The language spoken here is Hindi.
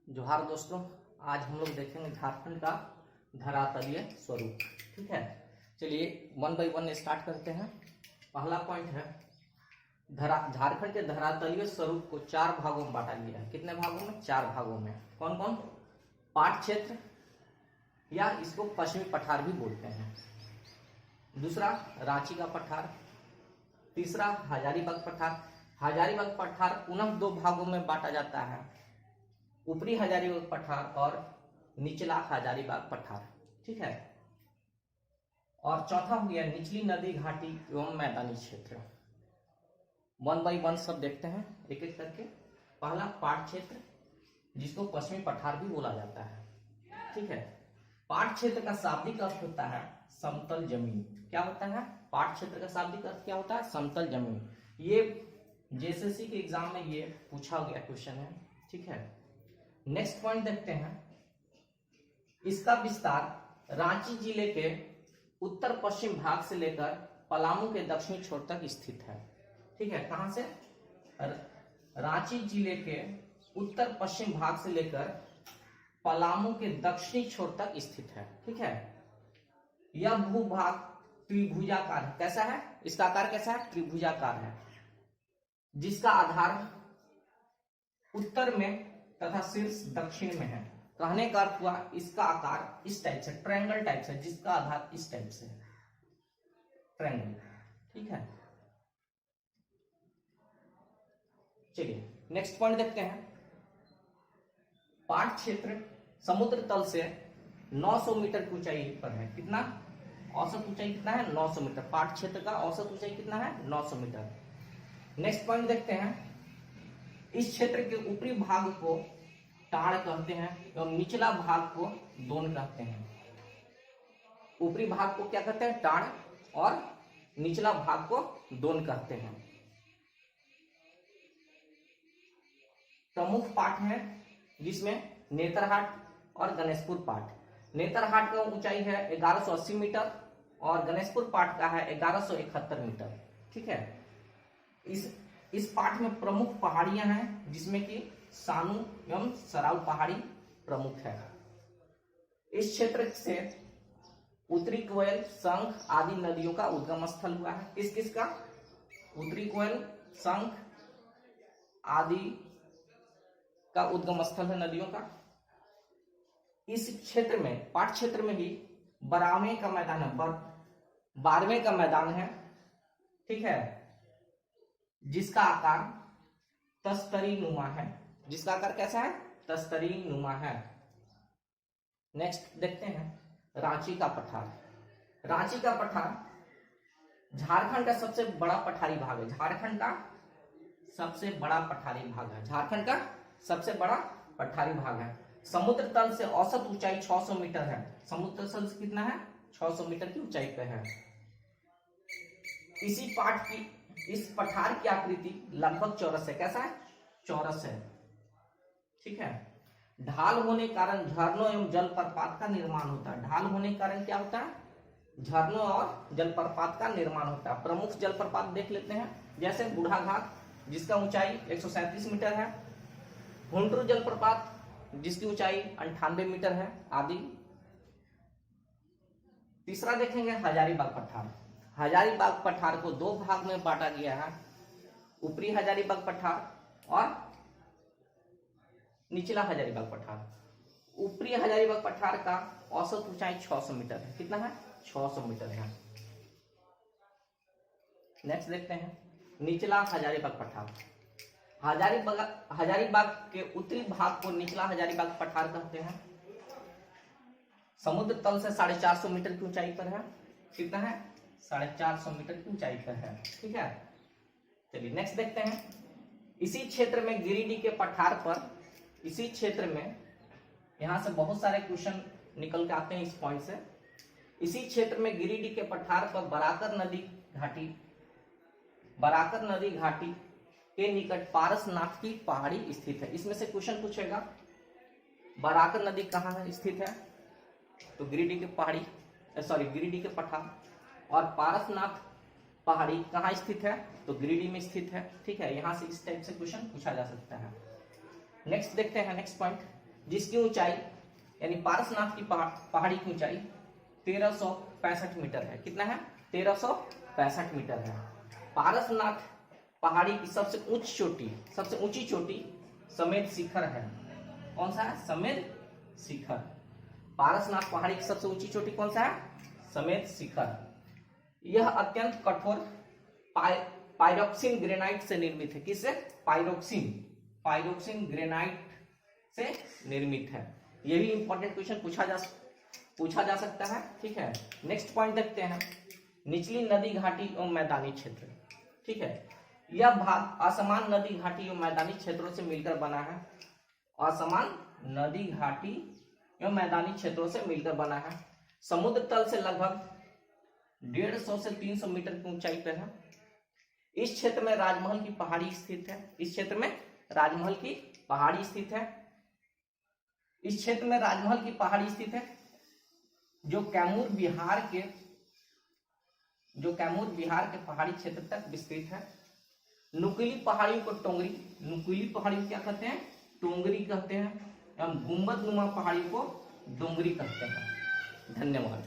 जोहार दोस्तों, आज हम लोग देखेंगे झारखंड का धरातलीय स्वरूप। ठीक है, चलिए वन बाय वन स्टार्ट करते हैं। पहला पॉइंट है झारखंड के धरातलीय स्वरूप को 4 भागों में बांटा गया है। कितने भागों में? 4 भागों में। कौन कौन? पाट क्षेत्र या इसको पश्चिमी पठार भी बोलते हैं। दूसरा रांची का पठार। तीसरा हजारीबाग पठार। हजारीबाग पठार पुनः 2 भागों में बांटा जाता है, ऊपरी हजारीबाग पठार और निचला हजारीबाग पठार। ठीक है, और चौथा हो गया निचली नदी घाटी एवं मैदानी क्षेत्र। वन बाय वन सब देखते हैं एक एक करके। पहला पाट क्षेत्र, जिसको पश्चिमी पठार भी बोला जाता है। ठीक है, पाट क्षेत्र का शाब्दिक अर्थ होता है समतल जमीन। क्या होता है? पाट क्षेत्र का शाब्दिक अर्थ क्या होता है? समतल जमीन। ये जेएसएससी के एग्जाम में ये पूछा गया क्वेश्चन है। ठीक है, नेक्स्ट पॉइंट देखते हैं। इसका विस्तार रांची जिले के उत्तर पश्चिम भाग से लेकर पलामू के दक्षिणी छोर तक स्थित है। ठीक है, कहां से? रांची जिले के उत्तर पश्चिम भाग से लेकर पलामू के दक्षिणी छोर तक स्थित है। ठीक है, यह भूभाग त्रिभुजाकार है। कैसा है? इसका आकार कैसा है? त्रिभुजाकार है, जिसका आधार उत्तर में तथा शीर्ष दक्षिण में है। कहने का अर्थ हुआ इसका आकार इस टाइप से, ट्रायंगल टाइप से, जिसका आधार इस टाइप से है, ट्रायंगल। ठीक है, चलिए नेक्स्ट पॉइंट देखते हैं। पाट क्षेत्र समुद्र तल से 900 मीटर की ऊंचाई पर है। कितना? औसत ऊंचाई कितना है? 900 मीटर। पाट क्षेत्र का औसत ऊंचाई कितना है? 900 मीटर। नेक्स्ट पॉइंट देखते हैं। इस क्षेत्र के ऊपरी भाग को टाड़ कहते हैं एवं निचला भाग को दोन कहते हैं। ऊपरी भाग को क्या कहते हैं? टाड़, और निचला भाग को दोन कहते हैं। प्रमुख पाट है जिसमें नेतरहाट और गणेशपुर पाट। नेतरहाट का ऊंचाई है 1180 मीटर और गणेशपुर पाट का है 1171 मीटर। ठीक है, इस पाठ में प्रमुख पहाड़ियां हैं, जिसमें कि सानू एवं सराव पहाड़ी प्रमुख है। इस क्षेत्र से उत्तरी कोयल, शंख आदि नदियों का उद्गम स्थल हुआ है। किस किस का? उत्तरी कोयल, शंख आदि का उद्गम स्थल है नदियों का। इस क्षेत्र में, पाट क्षेत्र में ही बारहवें का मैदान है, 12वें का मैदान है। ठीक है, जिसका आकार तस्तरी नुमा है। जिसका आकार कैसा है? तस्तरी नुमा है। नेक्स्ट देखते हैं रांची का पठार। रांची का पठार झारखंड का सबसे बड़ा पठारी भाग है। झारखंड का सबसे बड़ा पठारी भाग है। झारखंड का सबसे बड़ा पठारी भाग है। समुद्र तल से औसत ऊंचाई 600 मीटर है। समुद्र तल से कितना है? 600 मीटर की ऊंचाई पे है। इस पठार की आकृति लगभग चौरस है। कैसा है? चौरस है। ठीक है, ढाल होने के कारण झरनों एवं जलप्रपात का निर्माण होता है। ढाल होने के कारण क्या होता है? झरनों और जलप्रपात का निर्माण होता है। प्रमुख जलप्रपात देख लेते हैं, जैसे बूढ़ा घाट, जिसका ऊंचाई 137 मीटर है। हुंड्रू जलप्रपात, जिसकी ऊंचाई 98 मीटर है, आदि। तीसरा देखेंगे हजारीबाग पठार। हजारीबाग पठार को 2 भाग में बांटा गया है, ऊपरी हजारीबाग पठार और निचला हजारीबाग पठार। ऊपरी हजारीबाग पठार का औसत ऊंचाई 600 मीटर है। कितना है? 600 मीटर है। नेक्स्ट देखते हैं निचला हजारीबाग पठार। हजारीबाग के उत्तरी भाग को निचला हजारीबाग पठार कहते हैं। समुद्र तल से 450 मीटर की ऊंचाई पर है। कितना है? 450 मीटर की ऊंचाई पर है। ठीक है, चलिए नेक्स्ट देखते हैं। इसी क्षेत्र में गिरिडीह के पठार पर, इसी क्षेत्र में, यहां से बहुत सारे क्वेश्चन निकल के आते हैं इस पॉइंट से। इसी क्षेत्र में गिरिडीह के पठार पर बराकर नदी घाटी के निकट पारसनाथ की पहाड़ी स्थित है। इसमें से क्वेश्चन पूछेगा बराकर नदी कहाँ स्थित है, तो गिरिडीह के पठार। और पारसनाथ पहाड़ी कहाँ स्थित है, तो गिरिडीह में स्थित है। ठीक है, यहां से इस टाइप से क्वेश्चन पूछा जा सकता है। नेक्स्ट देखते हैं नेक्स्ट पॉइंट। जिसकी ऊंचाई यानी पारसनाथ की पहाड़ी की ऊंचाई 1365 मीटर है। कितना है? 1365 मीटर है। पारसनाथ पहाड़ी की सबसे ऊंची चोटी समेत शिखर है। कौन सा है? समेत शिखर। पारसनाथ पहाड़ी की सबसे ऊंची चोटी कौन सा है? समेत शिखर। यह अत्यंत कठोर पायरोक्सिन ग्रेनाइट से निर्मित है। किससे? पायरोक्सिन ग्रेनाइट से निर्मित है। यह भी इंपॉर्टेंट क्वेश्चन पूछा जा सकता है। ठीक है, नेक्स्ट पॉइंट देखते हैं, निचली नदी घाटी एवं मैदानी क्षेत्र। ठीक है, यह भाग असमान नदी घाटी एवं मैदानी क्षेत्रों से मिलकर बना है। असमान नदी घाटी एवं मैदानी क्षेत्रों से मिलकर बना है। समुद्र तल से लगभग 150 से 300 मीटर की ऊंचाई पर है। इस क्षेत्र में राजमहल की पहाड़ी स्थित है। इस क्षेत्र में राजमहल की पहाड़ी स्थित है। इस क्षेत्र में राजमहल की पहाड़ी स्थित है जो कैमूर बिहार के पहाड़ी क्षेत्र तक विस्तृत है। नुकीली पहाड़ियों को नुकीली पहाड़ियों क्या कहते हैं? टोंगरी कहते हैं। एवं गुंबदनुमा पहाड़ियों को डोंगरी कहते हैं। धन्यवाद।